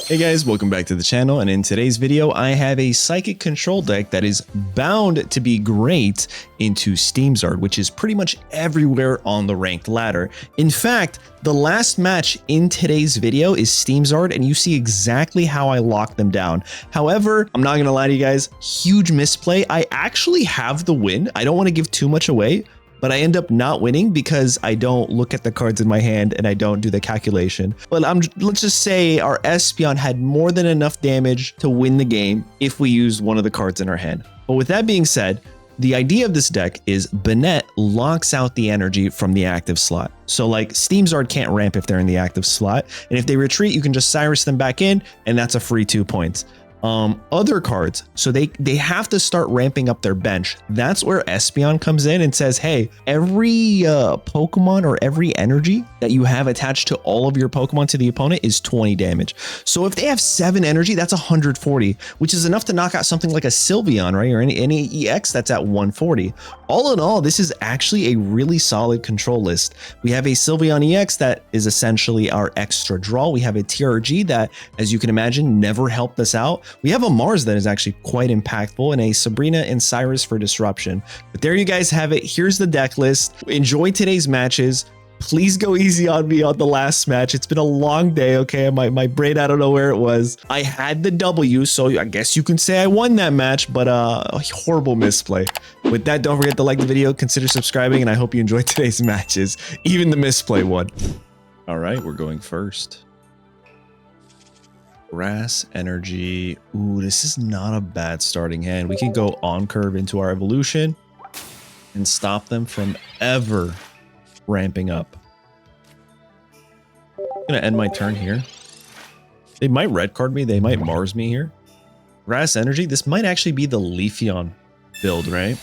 Hey guys, welcome back to the channel, and in today's video I have a psychic control deck that is bound to be great into Steamard, which is pretty much everywhere on the ranked ladder. In fact, the last match in today's video is Steamard, and you see exactly how I lock them down. However, I'm not gonna lie to you guys, huge misplay. I actually have the win. I don't want to give too much away, but I end up not winning because I don't look at the cards in my hand and I don't do the calculation. But let's just say our Espeon had more than enough damage to win the game if we used one of the cards in our hand. But with that being said, the idea of this deck is Banette locks out the energy from the active slot. So like Steamard can't ramp if they're in the active slot, and if they retreat, you can just Cyrus them back in, and that's a free 2 points. Other cards, so they have to start ramping up their bench. That's where Espeon comes in and says, hey, every Pokemon or every energy that you have attached to all of your Pokemon to the opponent is 20 damage. So if they have 7 energy, that's 140, which is enough to knock out something like a Sylveon, right? Or any EX that's at 140. All in all, this is actually a really solid control list. We have a Sylveon EX that is essentially our extra draw. We have a TRG that, as you can imagine, never helped us out. We have a Mars that is actually quite impactful, and a Sabrina and Cyrus for disruption. But there you guys have it. Here's the deck list. Enjoy today's matches. Please go easy on me on the last match. It's been a long day, okay? My brain, I don't know where it was. I had the W, so I guess you can say I won that match, but a horrible misplay. With that, don't forget to like the video, consider subscribing, and I hope you enjoyed today's matches, even the misplay one. All right, we're going first. Grass, energy. Ooh, this is not a bad starting hand. We can go on curve into our evolution and stop them from ever ramping up. I'm gonna end my turn here. They might red card me. They might Mars me here. Grass, energy. This might actually be the Leafeon build, right?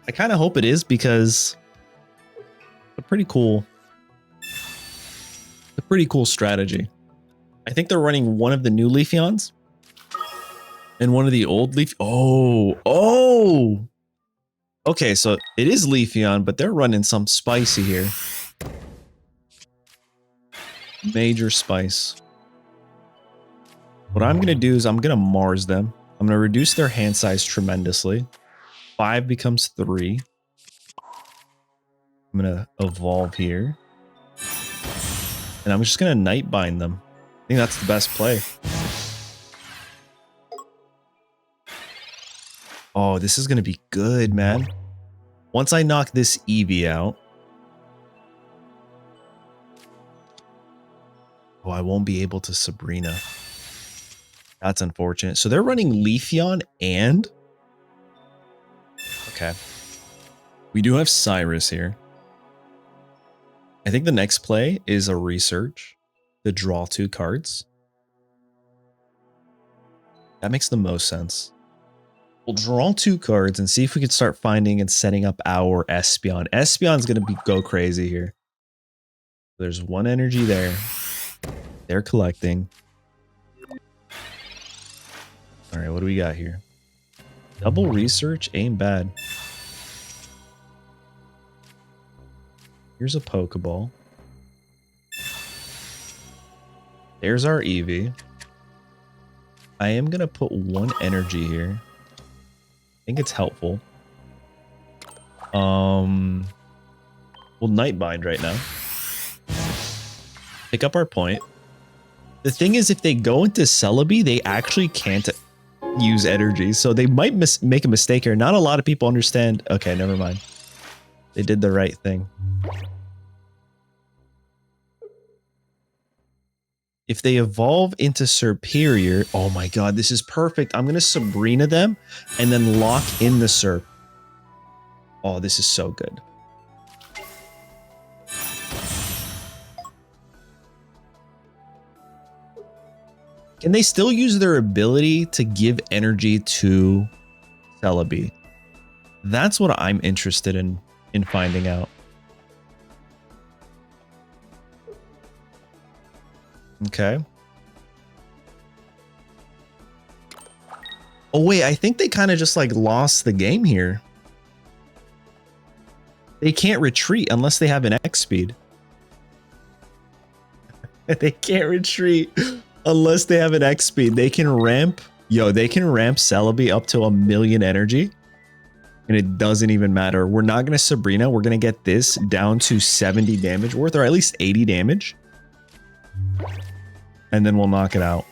I kind of hope it is because it's a pretty cool strategy. I think they're running one of the new Leafeons and one of the old Leaf. Oh. Okay, so it is Leafeon, but they're running some spicy here. Major spice. What I'm going to do is I'm going to Mars them. I'm going to reduce their hand size tremendously. 5 becomes 3. I'm going to evolve here. And I'm just going to Nightbind them. I think that's the best play. Oh, this is going to be good, man. Once I knock this Eevee out. Oh, I won't be able to Sabrina. That's unfortunate. So they're running Leafeon and... Okay. We do have Cyrus here. I think the next play is a research. To draw 2 cards. That makes the most sense. We'll draw 2 cards and see if we can start finding and setting up our Espeon. Espeon's going to go crazy here. There's 1 energy there. They're collecting. All right, what do we got here? Double research ain't bad. Here's a Pokeball. There's our Eevee. I am going to put 1 energy here. I think it's helpful. We'll Nightbind right now. Pick up our point. The thing is, if they go into Celebi, they actually can't use energy. So they might make a mistake here. Not a lot of people understand. Okay, never mind. They did the right thing. If they evolve into Superior, oh my god, this is perfect. I'm going to Sabrina them and then lock in the Serp. Oh, this is so good. Can they still use their ability to give energy to Celebi? That's what I'm interested in finding out. Okay. Oh, wait, I think they kind of just like lost the game here. They can't retreat unless they have an X speed. They can't retreat. Unless they have an X speed, they can ramp. Yo, they can ramp Celebi up to 1,000,000 energy. And it doesn't even matter. We're not going to Sabrina. We're going to get this down to 70 damage worth, or at least 80 damage. And then we'll knock it out.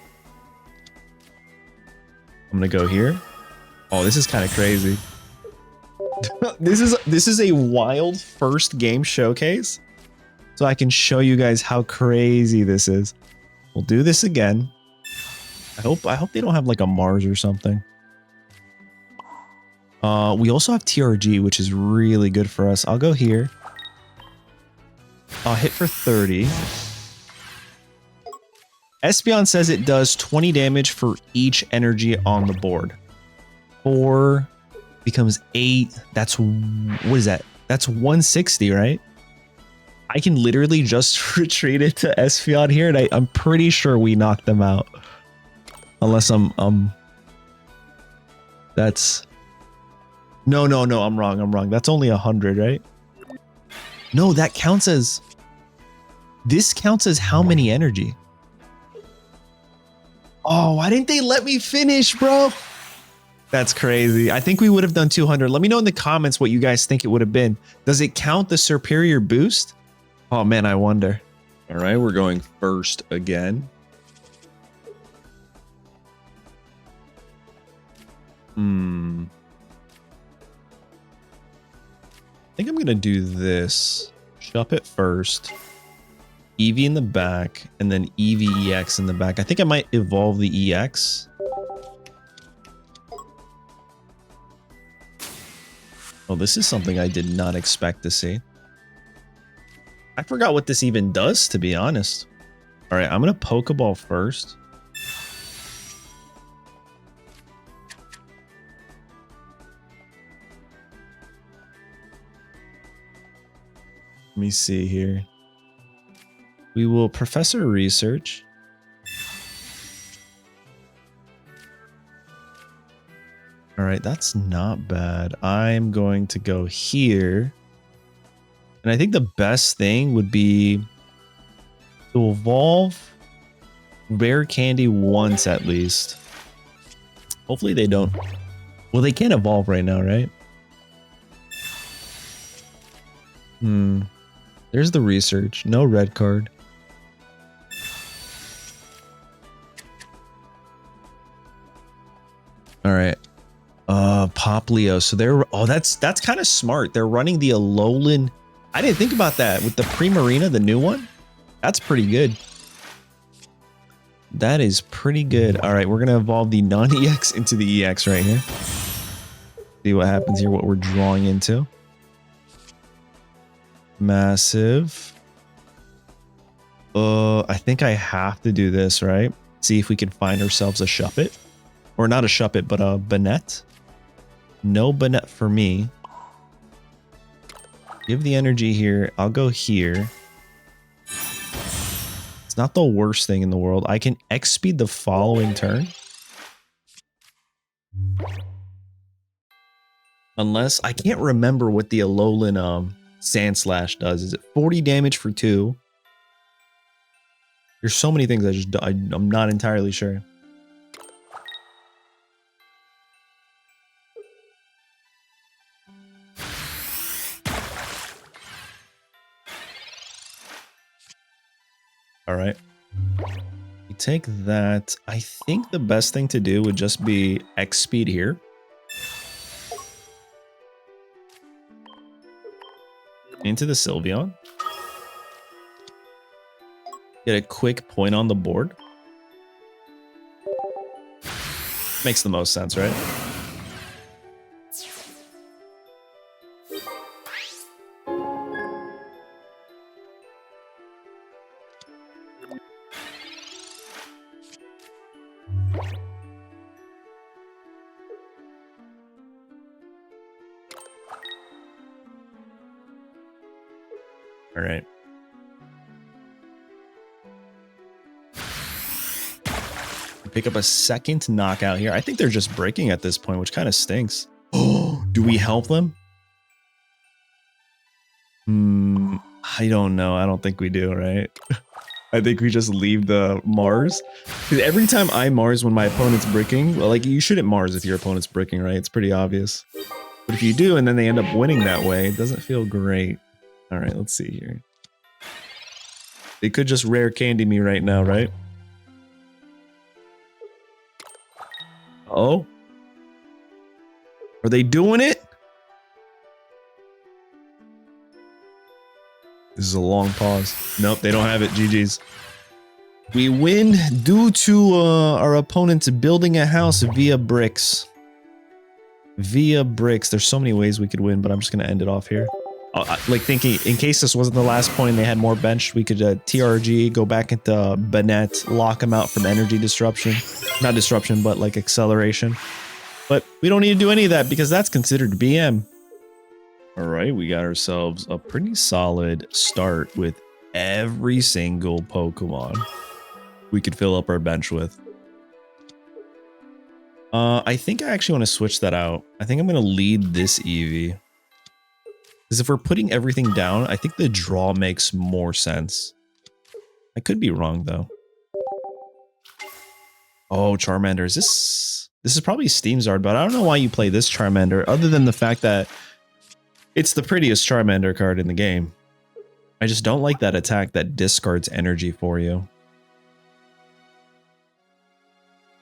I'm going to go here. Oh, this is kind of crazy. This is a wild first game showcase. So I can show you guys how crazy this is. We'll do this again. I hope they don't have like a Mars or something. We also have TRG, which is really good for us. I'll go here. I'll hit for 30. Espeon says it does 20 damage for each energy on the board. 4 becomes 8. That's, what is that? That's 160, right? I can literally just retreat it to Espeon here, and I'm pretty sure we knocked them out. Unless that's... No, I'm wrong. That's only 100, right? No, that counts as... This counts as how many energy? Oh, why didn't they let me finish, bro? That's crazy. I think we would have done 200. Let me know in the comments what you guys think it would have been. Does it count the superior boost? Oh, man, I wonder. All right, we're going first again. I think I'm going to do this. Shup it first. Eevee in the back, and then Eevee EX in the back. I think I might evolve the EX. Oh, this is something I did not expect to see. I forgot what this even does, to be honest. All right, I'm going to Pokeball first. Let me see here. We will Professor Research. All right, that's not bad. I'm going to go here. And I think the best thing would be to evolve Rare Candy once at least. Hopefully they don't. Well, they can't evolve right now, right? There's the research. No red card. All right. Poplio. So they're... Oh, that's kind of smart. They're running the Alolan... I didn't think about that. With the Primarina, the new one? That's pretty good. That is pretty good. All right, we're going to evolve the non-EX into the EX right here. See what happens here, what we're drawing into. Massive. I think I have to do this, right? See if we can find ourselves a Shuppet. Or not a Shuppet, but a Banette. No Banette for me. Give the energy here. I'll go here. It's not the worst thing in the world. I can X speed the following turn. Unless... I can't remember what the Alolan Sand Slash does. Is it 40 damage for 2? There's so many things I'm not entirely sure. All right. You take that. I think the best thing to do would just be X speed here. Into the Sylveon. Get a quick point on the board. Makes the most sense, right? All right. Pick up a second knockout here. I think they're just breaking at this point, which kind of stinks. Oh, do we help them? I don't know. I don't think we do, right? I think we just leave the Mars. Because every time I Mars when my opponent's bricking, well, like you shouldn't Mars if your opponent's bricking, right? It's pretty obvious. But if you do and then they end up winning that way, it doesn't feel great. All right, let's see here. They could just rare candy me right now, right? Oh. Are they doing it? This is a long pause. Nope, they don't have it. GG's. We win due to our opponents building a house via bricks. Via bricks. There's so many ways we could win, but I'm just going to end it off here. Like thinking, in case this wasn't the last point and they had more bench, we could TRG, go back into Banette, lock them out from energy disruption. Not disruption, but like acceleration. But we don't need to do any of that because that's considered BM. All right, we got ourselves a pretty solid start with every single Pokemon we could fill up our bench with. I think I actually want to switch that out. I think I'm going to lead this Eevee. Because if we're putting everything down, I think the draw makes more sense. I could be wrong, though. Oh, Charmander. Is this... This is probably Steamard, but I don't know why you play this Charmander, other than the fact that it's the prettiest Charmander card in the game. I just don't like that attack that discards energy for you.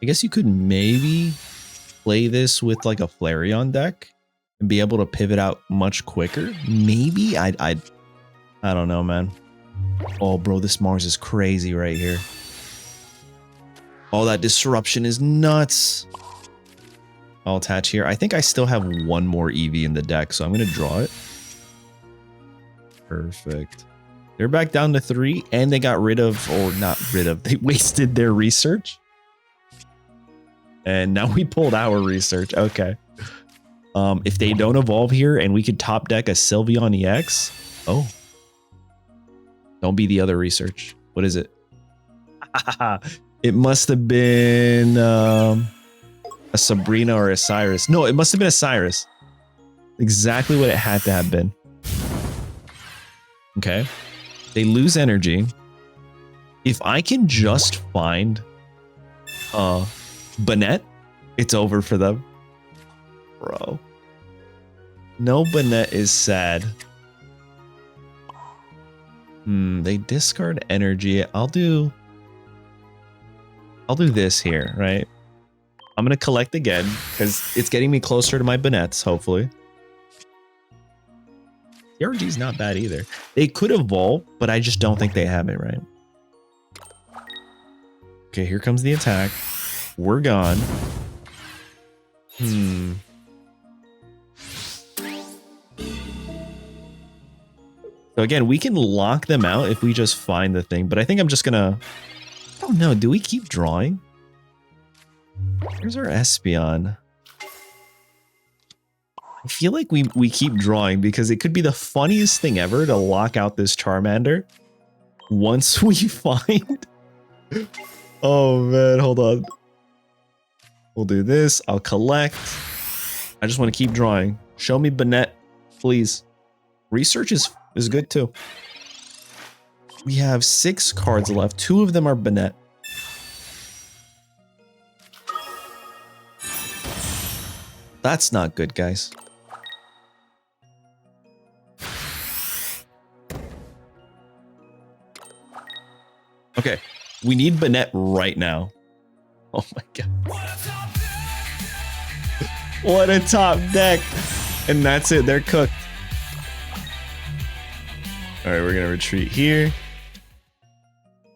I guess you could maybe play this with like a Flareon deck and be able to pivot out much quicker. Maybe I don't know, man. Oh, bro, this Mars is crazy right here. Oh, that disruption is nuts. I'll attach here. I think I still have one more Eevee in the deck, so I'm going to draw it. Perfect. They're back down to 3, and they got rid of, or not rid of, they wasted their research. And now we pulled our research. Okay. If they don't evolve here and we could top deck a Sylveon EX. Oh. Don't be the other research. What is it? It must have been a Sabrina or a Cyrus. No, it must have been a Cyrus. Exactly what it had to have been. Okay. They lose energy. If I can just find Banette, it's over for them. Bro. No Banette is sad. They discard energy. I'll do this here, right? I'm going to collect again because it's getting me closer to my Banettes, hopefully. TRG's not bad either. They could evolve, but I just don't think they have it, right? Okay, here comes the attack. We're gone. So again, we can lock them out if we just find the thing, but I think I'm just gonna... I don't know, do we keep drawing? Here's our Espeon. I feel like we keep drawing because it could be the funniest thing ever to lock out this Charmander once we find... Oh man, hold on. We'll do this. I'll collect. I just want to keep drawing. Show me Banette, please. Research is good too. We have 6 cards left. 2 of them are Banette. That's not good, guys. Okay, we need Banette right now. Oh my god. What a top deck. And that's it, they're cooked. Alright, we're gonna retreat here.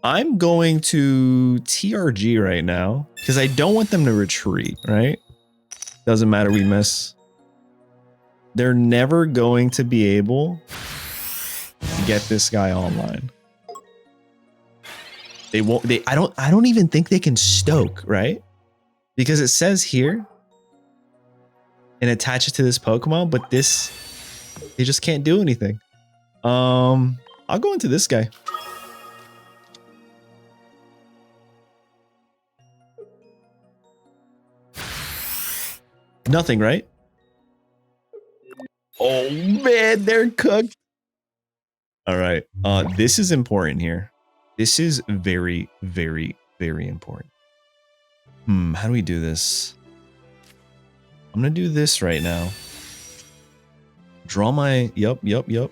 I'm going to TRG right now because I don't want them to retreat, right? Doesn't matter, we miss. They're never going to be able to get this guy online. They won't, I don't even think they can stoke, right? Because it says here and attach it to this Pokemon, but this, they just can't do anything. I'll go into this guy. Nothing, right? Oh man, they're cooked. All right. This is important here. This is very, very, very important. How do we do this? I'm going to do this right now. Draw my... Yup. I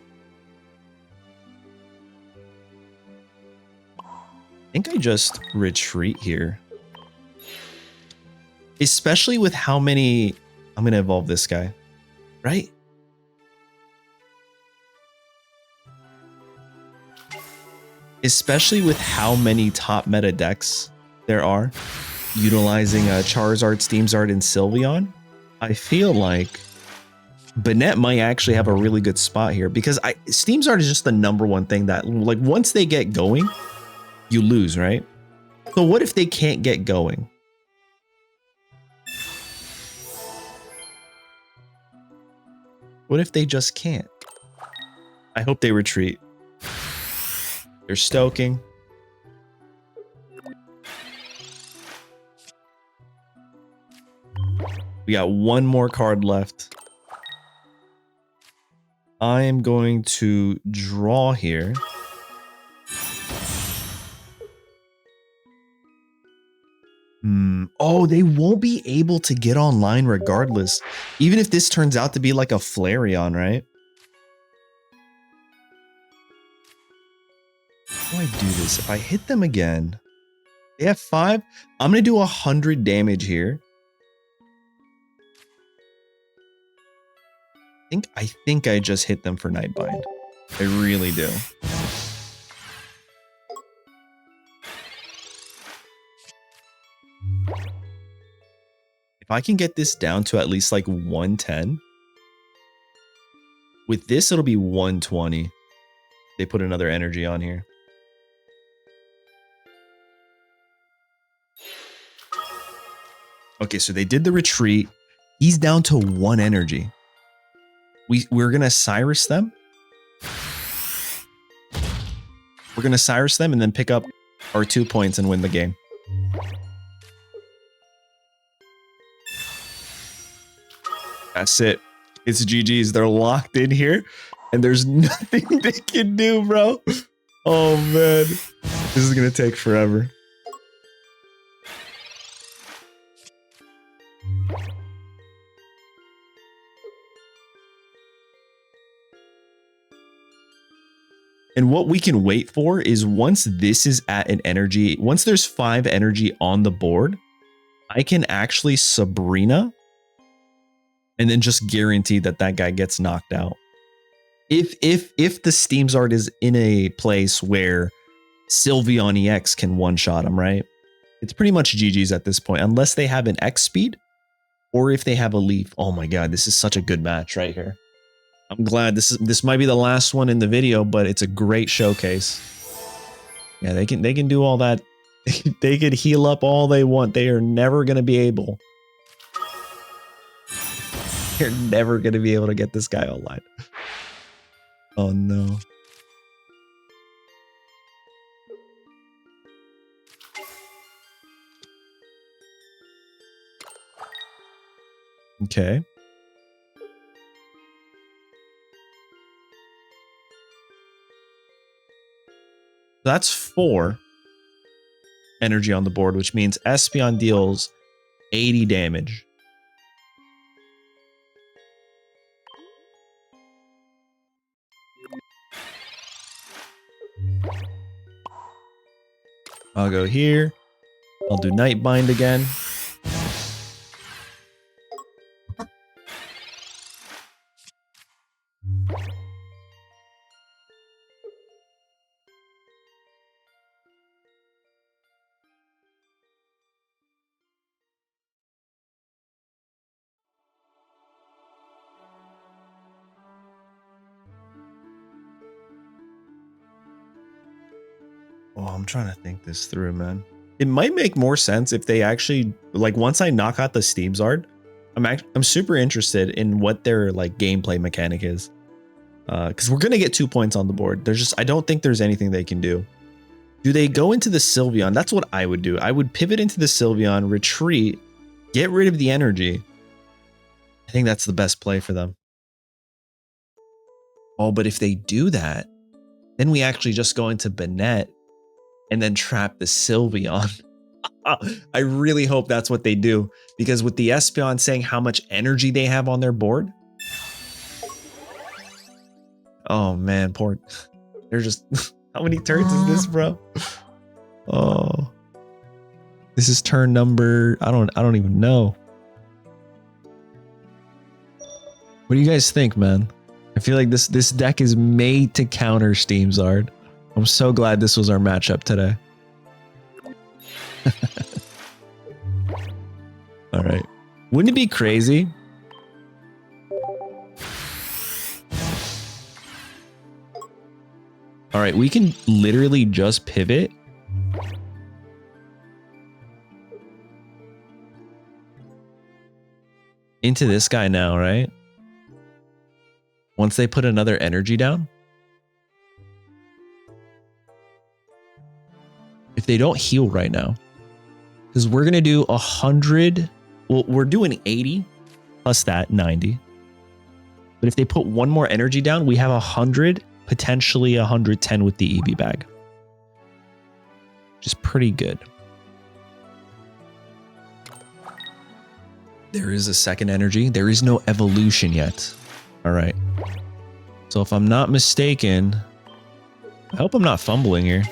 think I just retreat here. Especially with how many... I'm going to evolve this guy. Right? Especially with how many top meta decks there are. Utilizing Charizard, Steamard, and Sylveon. I feel like Banette might actually have a really good spot here. Because Steamard is just the #1 thing that... Like, once they get going, you lose, right? So what if they can't get going? What if they just can't? I hope they retreat. They're stoking. We got one more card left. I am going to draw here. Oh, they won't be able to get online regardless. Even if this turns out to be like a Flareon, right? How do I do this? If I hit them again, they have 5. I'm going to do 100 damage here. I think I just hit them for Nightbind. I really do. If I can get this down to at least like 110. With this, it'll be 120. They put another energy on here. Okay, so they did the retreat. He's down to 1 energy. We're going to Cyrus them. We're going to Cyrus them and then pick up our 2 points and win the game. That's it. It's GG's. They're locked in here and there's nothing they can do, bro. Oh, man. This is going to take forever. And what we can wait for is once this is at an energy, once there's 5 energy on the board, I can actually Sabrina and then just guarantee that that guy gets knocked out. If the Steamard is in a place where Sylveon EX can one-shot him, right? It's pretty much GG's at this point, unless they have an X speed or if they have a Leaf. Oh my god, this is such a good match right here. I'm glad this might be the last one in the video, but it's a great showcase. Yeah, they can do all that. They could heal up all they want. They are never going to be able. They're never going to be able to get this guy online. Oh no. Okay. That's 4 energy on the board, which means Espeon deals 80 damage. I'll go here. I'll do Nightbind again. Oh, I'm trying to think this through, man. It might make more sense if they actually, like, once I knock out the Steamard, I'm super interested in what their like gameplay mechanic is. Because we're gonna get 2 points on the board. There's just, I don't think there's anything they can do. Do they go into the Sylveon? That's what I would do. I would pivot into the Sylveon, retreat, get rid of the energy. I think that's the best play for them. Oh, but if they do that, then we actually just go into Banette and then trap the Sylveon. I really hope that's what they do, because with the Espeon saying how much energy they have on their board. Oh man, poor. They're just. How many turns is this, bro? Oh, this is turn number. I don't even know. What do you guys think, man? I feel like this deck is made to counter Steamard. I'm so glad this was our matchup today. All right. Wouldn't it be crazy? All right, we can literally just pivot. Into this guy now, right? Once they put another energy down. If they don't heal right now. Because we're going to do 100. Well, we're doing 80 plus that 90. But if they put one more energy down, we have 100, potentially 110 with the EV bag. Which is pretty good. There is a second energy. There is no evolution yet. All right. So if I'm not mistaken, I hope I'm not fumbling here.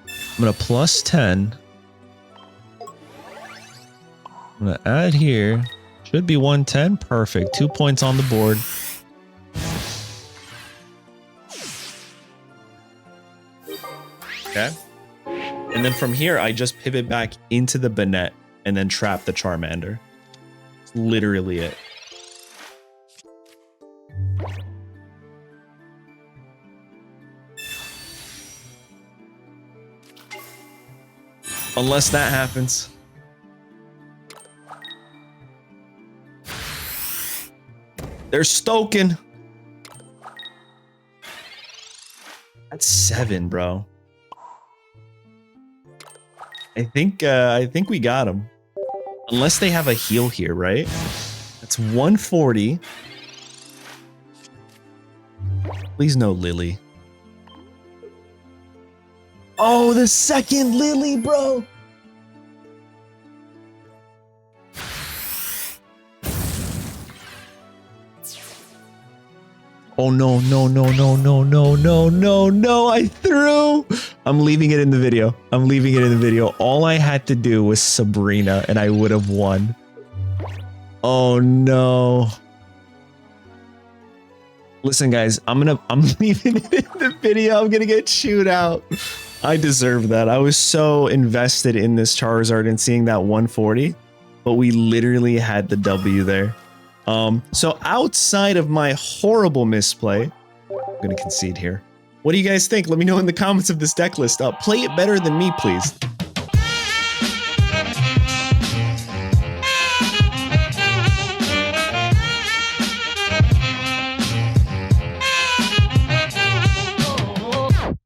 I'm going to plus 10. I'm going to add here. Should be 110. Perfect. 2 points on the board. Okay. And then from here, I just pivot back into the Banette and then trap the Charmander. It's literally it. Unless that happens. They're stoking. That's 7, bro. I think we got him. Unless they have a heal here, right? That's 140. Please no Lily. Oh, the second Lily, bro. Oh, no, no, no, no, no, no, no, no, no. I threw. I'm leaving it in the video. I'm leaving it in the video. All I had to do was Sabrina and I would have won. Oh, no. Listen, guys, I'm leaving it in the video. I'm going to get chewed out. I deserve that. I was so invested in this Charizard and seeing that 140, but we literally had the W there. So outside of my horrible misplay, I'm going to concede here. What do you guys think? Let me know in the comments of this deck list. Play it better than me, please.